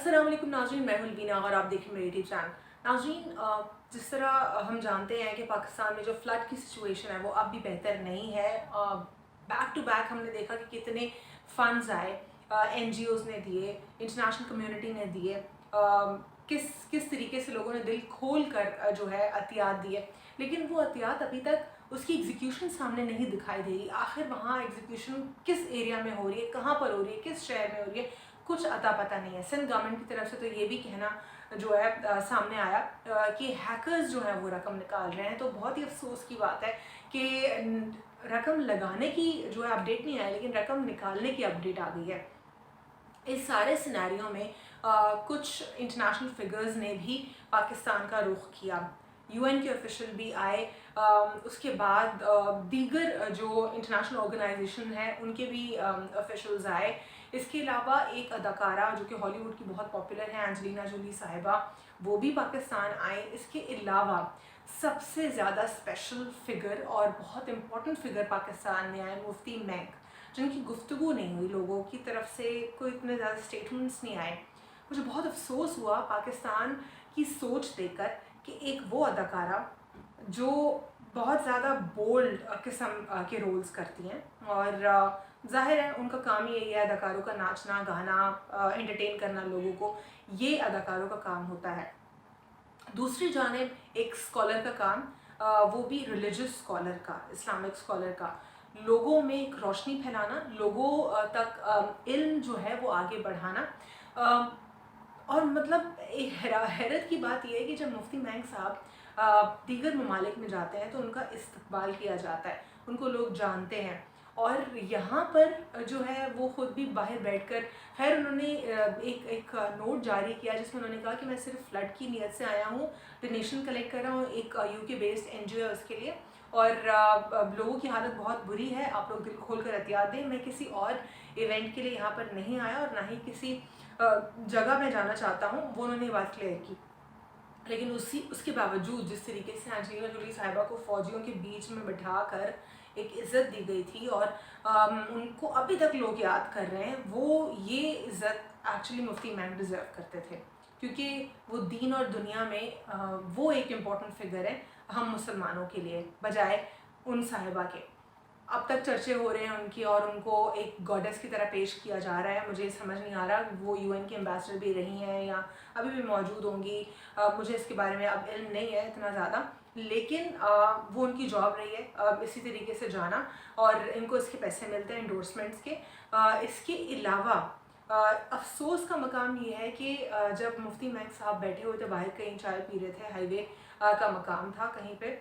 अस्सलाम वालेकुम नाज़रीन, मैं हूं लवीना और आप देख रहे हैं मेरे यूट्यूब चैनल। नाज़रीन, जिस तरह हम जानते हैं कि पाकिस्तान में जो फ्लड की सिचुएशन है वो अब भी बेहतर नहीं है। बैक टू बैक हमने देखा कि कितने फ़ंड्स आए, NGOs ने दिए, इंटरनेशनल कम्युनिटी ने दिए, किस किस तरीके से लोगों ने दिल खोल कर जो है अतियात दिए, लेकिन वो अतियात अभी तक उसकी एग्जीक्यूशन सामने नहीं दिखाई दे रही। आखिर वहाँ एग्जीक्यूशन किस एरिया में हो रही है, कहाँ पर हो रही है, किस शहर में हो रही है, कुछ अता पता नहीं है। सिंध गवर्नमेंट की तरफ से तो ये भी कहना जो है सामने आया कि हैकर्स जो है वो रकम निकाल रहे हैं। तो बहुत ही अफसोस की बात है कि रकम लगाने की जो है अपडेट नहीं आया, लेकिन रकम निकालने की अपडेट आ गई है। इस सारे सिनेरियो में कुछ इंटरनेशनल फिगर्स ने भी पाकिस्तान का रुख किया। UN के ऑफिशियल भी आए, उसके बाद दीगर जो इंटरनेशनल ऑर्गेनाइजेशन है उनके भी ऑफिशियल्स आए। इसके अलावा एक अदाकारा जो कि हॉलीवुड की बहुत पॉपुलर है, एंजेलिना जोली साहिबा, वो भी पाकिस्तान आए। इसके अलावा सबसे ज़्यादा स्पेशल फिगर और बहुत इम्पोर्टेंट फिगर पाकिस्तान में आए, मुफ्ती मेंग, जिनकी गुफ्तगू नहीं हुई, लोगों की तरफ से कोई इतने ज़्यादा स्टेटमेंट्स नहीं आए। मुझे बहुत अफसोस हुआ पाकिस्तान की सोच देखकर कि एक वो अदाकारा जो बहुत ज़्यादा बोल्ड किस्म के रोल्स करती हैं, और ज़ाहिर है उनका काम ही यही है, अदाकारों का नाचना गाना, एंटरटेन करना लोगों को, ये अदाकारों का काम होता है। दूसरी जानिब एक स्कॉलर का काम, वो भी रिलीजियस स्कॉलर का, इस्लामिक स्कॉलर का, लोगों में एक रोशनी फैलाना, लोगों तक इल्म जो है वो आगे बढ़ाना। और मतलब एक हैरत की बात यह है कि जब मुफ्ती मेंग साहब दीगर ममालिक में जाते हैं तो उनका इस्तकबाल किया जाता है, उनको लोग जानते हैं, और यहाँ पर जो है वो ख़ुद भी बाहर बैठकर, खैर उन्होंने एक नोट जारी किया जिसमें उन्होंने कहा कि मैं सिर्फ फ्लड की नीयत से आया हूँ, डोनेशन कलेक्ट कर रहा हूँ, एक UK बेस्ड NGO है उसके लिए, और लोगों की हालत बहुत बुरी है, आप लोग दिल खोल कर एहतियात दें। मैं किसी और इवेंट के लिए यहाँ पर नहीं आया और ना ही किसी जगह में जाना चाहता हूँ, वो उन्होंने बात क्लियर की। लेकिन उसके बावजूद जिस तरीके से एंजेलिना जोली साहिबा को फ़ौजियों के बीच में बिठा कर एक इज़्ज़त दी गई थी, और उनको अभी तक लोग याद कर रहे हैं, वो ये इज़्ज़त एक्चुअली मुफ्ती मेंग डिज़र्व करते थे, क्योंकि वो दीन और दुनिया में वो एक इम्पॉर्टेंट फिगर है हम मुसलमानों के लिए, बजाय उन साहिबा के। अब तक चर्चे हो रहे हैं उनकी, और उनको एक गॉडेस की तरह पेश किया जा रहा है। मुझे समझ नहीं आ रहा वो UN की एम्बेसडर भी रही हैं या अभी भी मौजूद होंगी, मुझे इसके बारे में अब इल्म नहीं है इतना ज़्यादा, लेकिन वो उनकी जॉब रही है इसी तरीके से जाना, और इनको इसके पैसे मिलते हैं एंडोर्समेंट्स के। इसके अलावा अफसोस का मकाम ये है कि जब मुफ्ती मेंग साहब बैठे हुए थे बाहर, कहीं चाय पी रहे थे, हाईवे का मकाम था कहीं पे,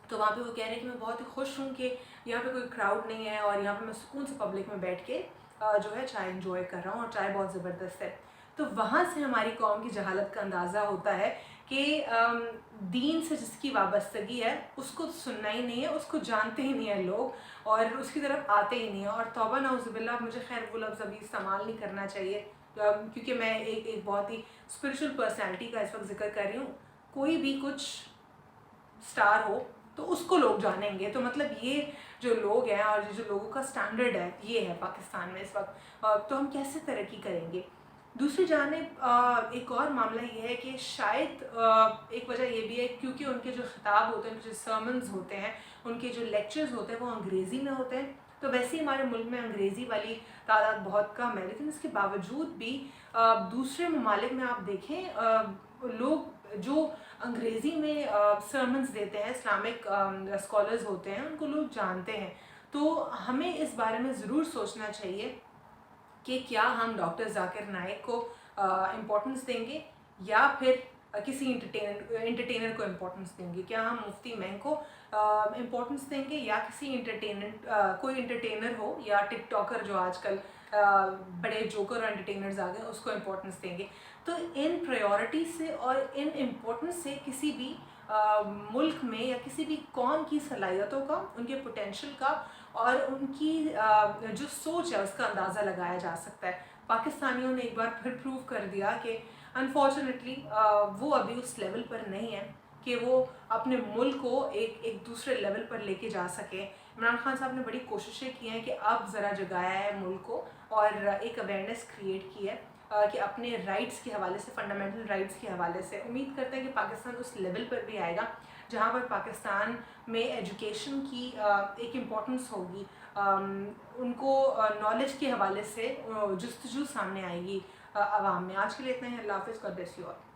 तो वहाँ पे वो कह रहे हैं कि मैं बहुत ही खुश हूँ कि यहाँ पे कोई क्राउड नहीं है और यहाँ पे मैं सुकून से पब्लिक में बैठ के जो है चाय एंजॉय कर रहा हूँ, और चाय बहुत ज़बरदस्त है। तो वहाँ से हमारी कौम की जहालत का अंदाज़ा होता है कि दीन से जिसकी वाबस्तगी है उसको सुनना ही नहीं है, उसको जानते ही नहीं है लोग, और उसकी तरफ आते ही नहीं है। और तौबा नाउज़ुबिल्लाह, मुझे खैर वो लफ्ज़ अभी इस्तेमाल नहीं करना चाहिए, क्योंकि मैं एक बहुत ही स्पिरिचुअल पर्सनैलिटी का इस वक्त जिक्र कर रही हूँ। कोई भी कुछ स्टार हो तो उसको लोग जानेंगे, तो मतलब ये जो लोग हैं और जो लोगों का स्टैंडर्ड है ये है पाकिस्तान में इस वक्त, तो हम कैसे तरक्की करेंगे। दूसरी जानिब एक और मामला ये है कि शायद एक वजह ये भी है क्योंकि उनके जो खिताब होते हैं, उनके जो सर्मन्स होते हैं, उनके जो लेक्चर्स होते हैं वो अंग्रेज़ी में होते हैं। तो वैसे ही हमारे मुल्क में अंग्रेज़ी वाली तादाद बहुत कम है, लेकिन इसके बावजूद भी दूसरे ममालिक में आप देखें, लोग जो अंग्रेज़ी में सर्मन्स देते हैं, इस्लामिक स्कॉलर्स होते हैं, उनको लोग जानते हैं। तो हमें इस बारे में ज़रूर सोचना चाहिए कि क्या हम डॉक्टर जाकिर नाइक को इम्पोर्टेंस देंगे या फिर किसी एंटरटेनर को इम्पोर्टेंस देंगे। क्या हम मुफ्ती मेंग को इम्पोर्टेंस देंगे या किसी कोई एंटरटेनर हो या टिकटॉकर जो आजकल बड़े जोकर और एंटरटेनर्स आ गए उसको इम्पोर्टेंस देंगे। तो इन प्रायोरिटी से और इन इम्पोर्टेंस से किसी भी मुल्क में या किसी भी कौम की सलाहियतों का, उनके पोटेंशियल का और उनकी जो सोच है उसका अंदाज़ा लगाया जा सकता है। पाकिस्तानियों ने एक बार फिर प्रूव कर दिया कि अनफॉर्चुनेटली वो अभी उस लेवल पर नहीं है कि वो अपने मुल्क को एक दूसरे लेवल पर लेके जा सके। इमरान खान साहब ने बड़ी कोशिशें की हैं कि अब ज़रा जगाया है मुल्क को और एक अवेयरनेस क्रिएट की है, کہ اپنے رائٹس کے حوالے سے، فنڈامنٹل رائٹس کے حوالے سے امید کرتے ہیں کہ پاکستان اس لیول پر بھی آئے گا جہاں پر پاکستان میں ایجوکیشن کی ایک امپورٹنس ہوگی، ان کو نالج کے حوالے سے جستجو سامنے آئے گی عوام میں. آج کے لیے اتنا ہی. اللہ حافظ. God bless you all.